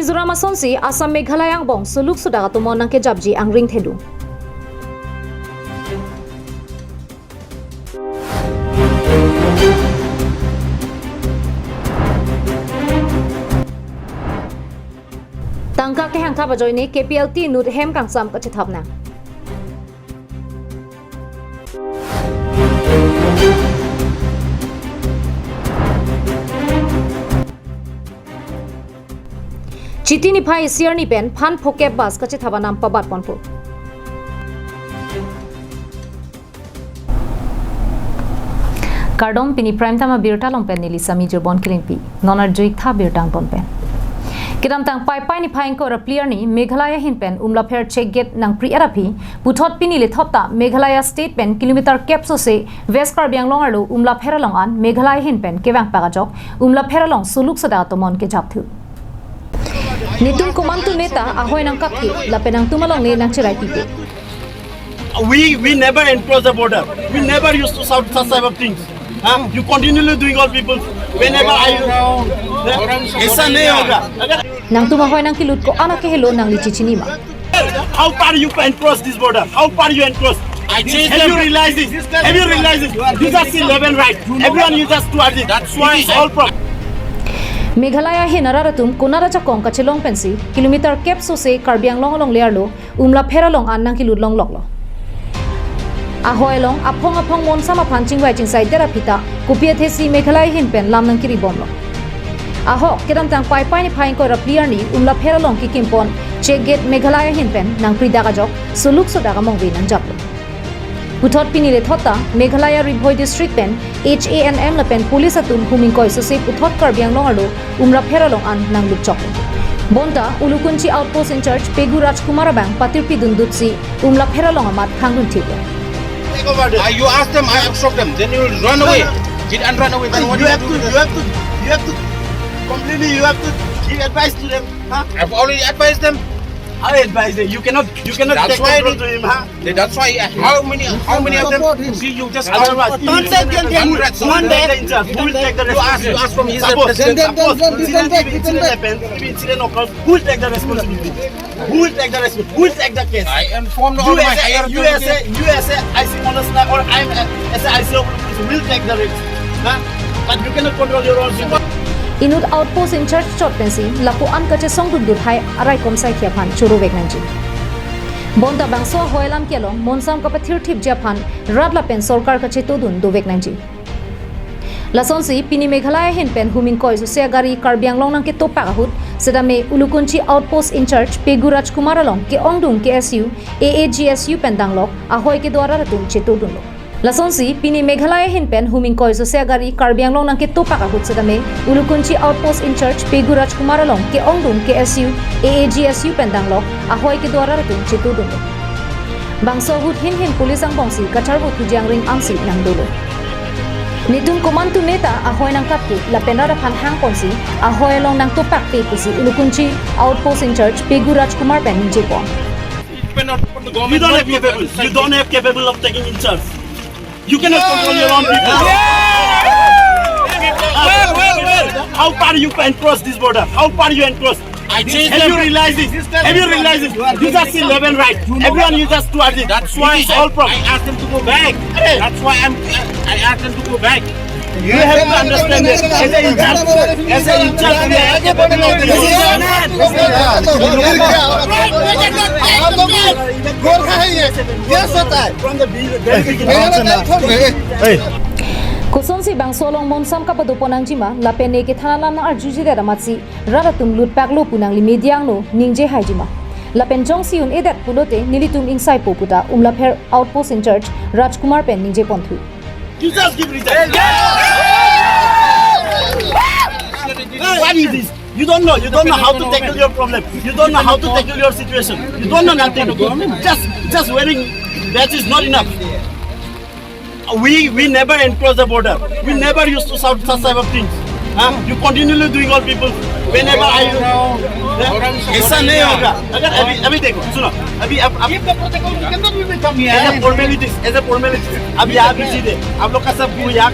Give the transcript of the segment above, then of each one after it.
Mizoram asonsi Assam Meghalaya ang bong suluk suda katumon ng kejabji ang ring thedu. Tangka ke hangka bajoy ni KPLT nut hem kang sam kachithap na. Chiti ni phai siar ni pen phan phoke bas kachithaba nam pabat ponpu. Kardom pini prime tama birta long pen nili sami jurbon kilimpi nonar juik tha birtang pon pen. Kiram tang pai ni phain ko raplier ni Meghalaya hin pen umla pher check gate nang pri arapi puthot pini le thopta Meghalaya state pen kilometer capso se west Karbi Anglong aru umla pheralong an Meghalaya hin pen kewang pagajok umla pheralong suluk sada to mon ke japthu. Nitung kumantu neta ahoy nang kapki lapenang tumalong ni nang chirai pipe. We never encroach the border. We never used to shout such type of things. You continually doing all people. Whenever ऐसा नहीं होगा. Nang tumahoy nang kilut ko anak ke hello nang lichichinima. How far you can cross this border? How far you can cross? Have you realized this? Have you realized this? You just see level right. Everyone you just towards it. That's why it's all problem. Meghalaya he nararatum kunara chakong kachelong pensi kilometer capso se Karbi Anglong long learlo umla pheralong an nang kilut long loklo. Ahoy long apong mon sama panching wai ching sai dera pita kupia thesi Meghalaya hin pen lam nang kiri bomlo. Aho kiram tang pai ni phain ko raplier ni umla pheralong ki kimpon check gate Meghalaya hin pen nang prida ka jok suluk soda ka mongwi nang japlo. Puthot pinile thota Meghalaya Ribhoi district pen HANM la pen police atum huming koi so se puthot Karbi Anglong alo umra pheralong an nang lukchok. Bonta Ulukunchi outpost in charge Pegu Rajkumar bang patirpi dundutsi umla pheralong amat hangun thibe. You ask them, I obstruct them, then you will run away. Did and run away. Then what You have to completely. You have to give advice to them. I've already advised them. I advise them. You cannot That's take why control to him. That's why. How many of them? See, you just Otherwise, don't say one day. Who will take the responsibility? You ask from his Suppose representative. incident happens, if incident occurs, who will take the responsibility? Who will take the responsibility? Who will take the case? I informed all my higher You as a IC Monasna or I'm as a IC will take the risk. But you cannot control your own people. Inut outpost in charge chot pensi laku an kache song dundut hai arai komsai khia phan churu vegnanji. Bonta bangso hoilam kelong monsam kapathir thip japhan radla pen sarkar kache to dun do vegnanji. Lasonsi pini Meghalaya hin pen huming koi so se gari Karbi Anglong nang ke topa kahut sedame Ulukunchi outpost in charge Pegu Rajkumar along ke ongdung KSU AAGSU pendanglok ahoy ke dwara ratum cheto dunlo. Lasonsi pini Meghalaya hin pen huming koi so se gari Karbi Anglong nang ke topa kahut sedame Ulukunchi outpost in charge Pegu Rajkumar along ke ongdung KSU AAGSU pendanglok ahoy ke dwara ratum cheto dunlo. Bangso hut hin police ang bongsi kacharbo tujang ring amsi nang dolo. Nitung kumantu neta ahoy nang kapki la penara phan hang ponsi ahoy long nang topak pe pusi Ulukunchi outpost in charge Pegu Rajkumar pen ninje pon. You don't have capable of taking in charge. You cannot control your own people. How far you can cross this border? How far you can cross? Have you realized this? Have you realized this? You just see level right. Everyone you just towards it. That's why it's all problem. I asked them to go back. That's why I asked them to go back. You have to understand this. As an in charge, we are capable of from the beginning. Kusonsi bang solong monsam ka paduponang jima lapene ke thanalam na arjuji da ramatsi raratum lut paklo punang limediang no ningje haijima lapen jongsi un edat pulote nilitum insai poputa umlapher outpost in charge Rajkumar pen ningje ponthu. You just give reason. What is this? You don't know how to tackle your problem. You don't know how to tackle your situation. You don't know nothing. Just wearing that is not enough. We never encroach the border. We never used to shout such type of things. You continually doing all people. Whenever ऐसा नहीं होगा. अभी देखो सुनो अभी अब as a formalities अब यहाँ भी सीधे आप लोग का सब यहाँ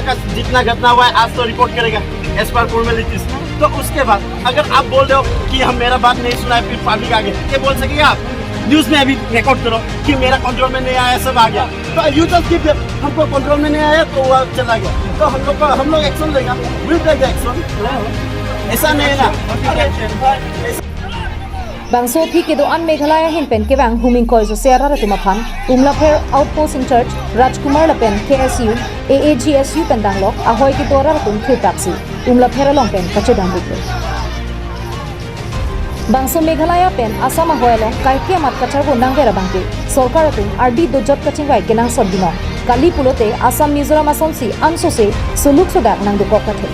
का जितना घटना हुआ है आज तो रिपोर्ट करेगा as per formalities. तो उसके बाद अगर आप बोल रहे हो कि हम मेरा बात नहीं सुना है फिर पब्लिक आगे ये बोल सकेंगे आप न्यूज़ में अभी रिकॉर्ड करो कि मेरा कंट्रोल में नहीं आया सब आ गया तो यू जस्ट गिव हमको कंट्रोल में नहीं आया तो वो चला गया तो हम लोग एक्शन लेगा विल टेक एक्शन ऐसा नहीं है ना Bangso phi ke do an Meghalaya hin pen ke bang huming koi so sera ra tumaphan Umlapher outpost in church Rajkumar la pen KSU AAGSU pen danglok ahoy ki dora ra tum thir taxi Umlapher long pen kachedam bukle Bangso Meghalaya pen Assam ahoy long kai ke mat kachar go nangera bangke sarkar tum RD do jot kaching gai kenang sabdino kali pulote Assam Mizoram asonsi anso se suluk sodak nang do kokathe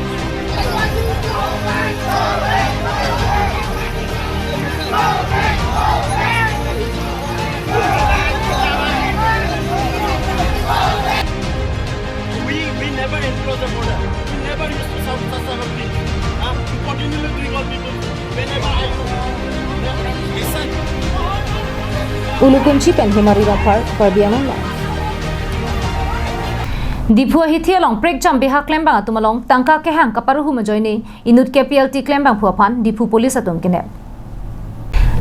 We never encroach the border. We never used to sound such a thing. We continually doing all people whenever I listen. Ulukunchi pen himari rapar parbiamon la Diphua hithia long prek jam beha claim bang atumalong tangka ke hang kaparu hu majoine inut KPLT claim bang phuaphan Diphu police atum kine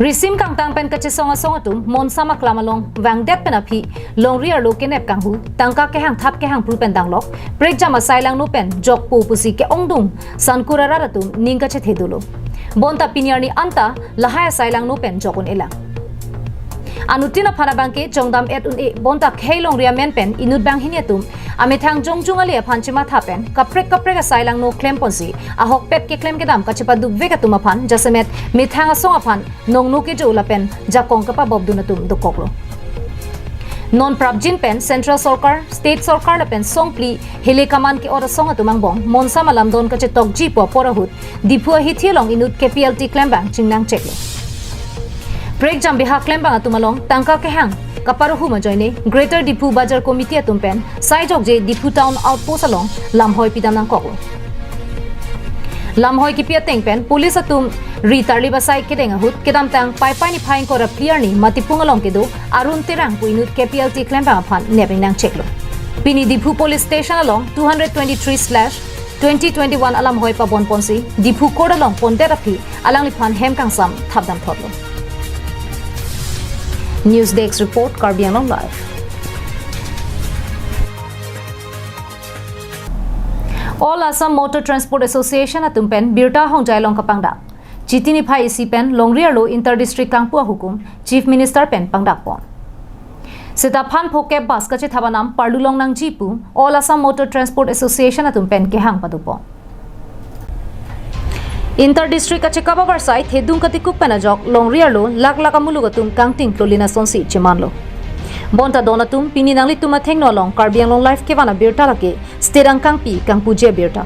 Risim kang tang pen kache songa songa tum mon sama klamalong wang det pen aphi long riar lo kenep kang hu tangka ke hang thap ke hang pru pen dang lok prek jam asailang no pen jok po pusi ke ongdum sankura ratum ninga che thedulo bonta pinyarni anta lahaya asailang no pen jokun elang Anutina Panabangke, Jongdam et un e, Bonta Kailong Riamen pen, Inut Bang Hinetum, Ametang Jongjungalia Panchima Tapen, Caprek Sailang no claim ponsi, a hawk pet ke claim gedam, Kachipadu Vegatumapan, Jasemet, Mitanga Songapan, Nong Nuke Jolapen, Jakong Kapa Bob Dunatum, the Kokro. Non Prabjin pen, Central Sorkar, State Sorkar pen, Songpli, Hilekaman ke ora Songatumang, Monsamalam Don Kachetok Jipo, Porahut, Diphua Hitilong Inut KPLT claim bank, Chingnang Cheklo. Break jam biha claim bang atumalong tangka ke hang kaparu hu majoine Greater Diphu Bazar Committee atumpen sai jok je Diphu Town outpost along lamhoi pidam nang koklo lamhoi ki pia teng pen police atum ritarli basai kedeng ahut kedam tang pai ni phain ko ra clear ni matipung along kedo arun terang puinut KPLT claim bang phan nebing nang cheklo pini Diphu police station along 223/2021 alam hoi pa bon ponsi Diphu code along ponderapi alang li phan hem kang sam thabdam thotlo News Desk report Karbi Anglong Live. All Assam Motor Transport Association atumpen Birta Hongjai Long Kapangda. Chitini Phai isi pen Longriar lo Inter District Kangpua hukum Chief Minister pen pangdak pon. Seta phan phokep bas kache thabanam Parlulong nang jipu All Assam Motor Transport Association atumpen ke hang padupo. Inter District Kachikaba Barsai Thedung Katikuk Penajok Longriar lo Lakamulugatum Kangting Klolina Sonsi Chimanlo. Bonta Donatum Pininangli Tumatheng Nolong Karbi Anglong Life Kevana Birta Lake Stedang Kangpi Kangpuje Birta.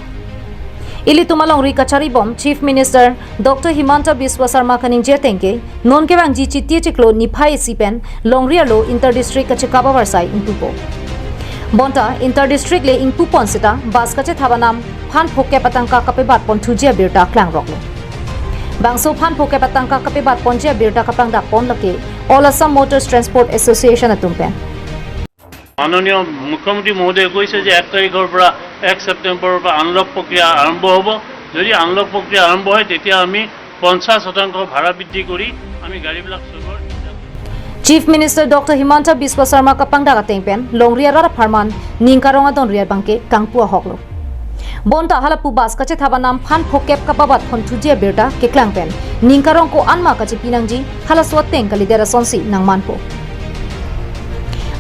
Ili Tumalong Rikachari Bom Chief Minister Dr. Himanta Biswa Sarma Kaning Jetengke Non Kevang Ji Chitie Chiklo Niphai Sipen Longriar lo Inter District Kachikaba Barsai Intupo. Bonta Inter District le Ingpupon Sita Baskache Thabanam Phan Phoke Patangka Kapebat Pon Thujia Birta Klang Roklo. Bangso Phan Phoke Patangka Kapebat Ponjia Birta Kapang Dak Pon Lake All Assam Motors Transport Association atumpen. মাননীয় মুখ্যমন্ত্রী মহোদয় কৈছে যে 1 তাৰিখৰ পৰা 1 ছেপ্টেম্বৰৰ পৰা unlock প্ৰক্ৰিয়া আৰম্ভ হ'ব যদি আনলক প্ৰক্ৰিয়া আৰম্ভ হয় তেতিয়া আমি 50% ভাড়া বৃদ্ধি কৰি আমি গাড়ীবিলাক চলোৱাৰ Chief Minister Dr. Himanta Biswa Sarma Kapang Dak Tengpen Longriar Ra Pharman Ningkaronga Donriar Bangke Kangpua Hoklo. Bonta halapu bas kache thabanam phan phokep kapabat phon thujia birta ke klangpen ningkarong ko anma kache pinangji halaswat teng kalidera sonsi nangmanpo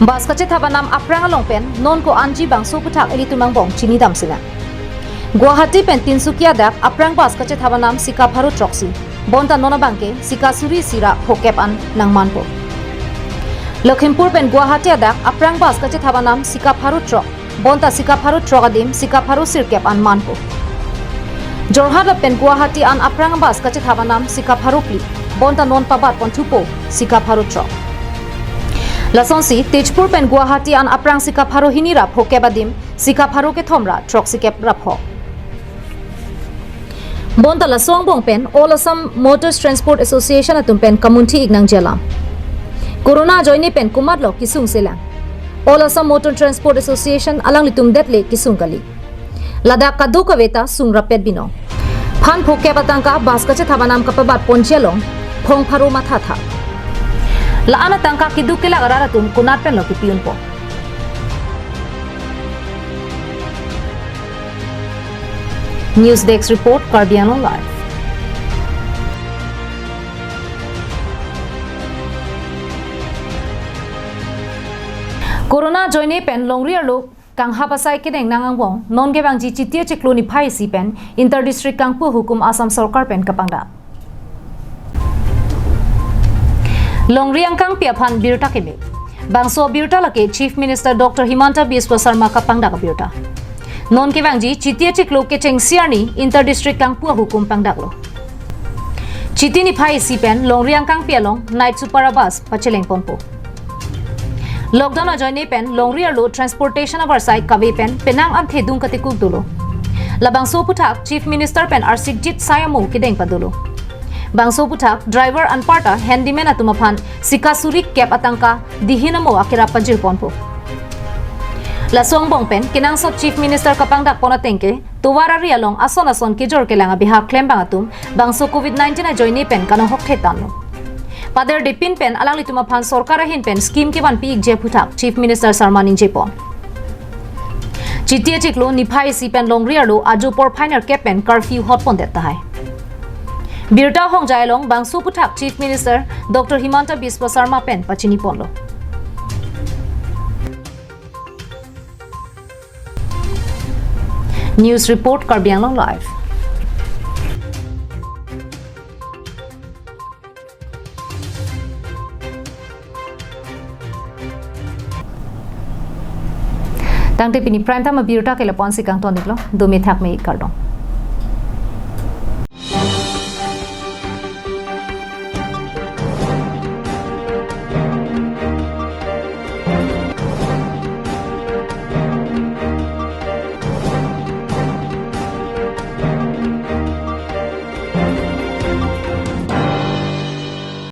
bas kache thabanam aprang longpen non ko anji bangso puthak elitumang bong chini damsina Guwahati pen Tinsukia dak aprang bas kache thabanam sika pharu troksi bonta nona bangke sika suri sira phokep an nangmanpo Lakhimpur pen Guwahati dak aprang bas kache thabanam sika pharu trok Bonta Sikaparu Trogadim, Sikaparu Sirkep an Manpo. Jorhat pen Guwahati an Aprang bas kache thabanam Sikaparu Pli, Bonta non pabat pon tupo, Sikaparu Trog. Lasonsi, Tejpur pen Guwahati an Aprang Sikaparu Hinira Phokebadim, Sikaparu ke Thomra, Trog Sikep Rapho. Bonta Lasongbong pen All Assam Motors Transport Association atumpen Kamunti Ignang Jela. Corona joini pen Kumadlo Kisung Silang. All Assam Motor Transport Association alang litum detle kisung kali. Lada kadu kaveta sung rapet bino. Phan phuke batangka bas kache thabanam kapabat ponchialong phong pharo matha tha. La ana tangka kidukela araratun kunat pen loki piun po. News Desk report Karbiano Live. Corona joine pen longriar lo kang hapasai kedeng nangang wong non gebang ji chitia chiklo ni phai si pen inter district kangpu hukum Assam sarkar pen kapangda. Longriang kang piaphan birta kebe. Bangso birta lake Chief Minister Dr. Himanta Biswa Sarma kapangda ka birta. Non gebang ji chitia chiklo ke cheng siarni inter district kangpu hukum pangdaklo. Chiti ni phai si pen longriang kang pialong night superabus pacheleng ponpo. Lockdown a join pen longriar lo transportation of our side kawe pen penang am thedung katikuk dulo. Labangso putak Chief Minister pen Arsikjit Sayamu kideng padulo. Bangso putak driver anparta handyman atumaphan sikasurik kep atangka dihinamo akira pajir ponpo. Lasong bong pen kinang so Chief Minister kapangdak ponatengke tuwara rialong ason kijor kelanga biha claim bangatum bangso COVID-19 a join pen kanong hokthetan. Pader de pin pen alang lituma phan sorkara hin pen scheme ke ban pi je putak Chief Minister Sarma ninje pon. Chitia chiklo niphai si pen longriar lo aju por finer ke pen curfew hot pon deta hai. Birta hong jailong bangsu putak Chief Minister Dr. Himanta Biswa Sarma pen pachini pon lo. News report Karbiang Live. Tang te pini prime time birta ke lapon si kang ton diklo 2 me thak me kardong.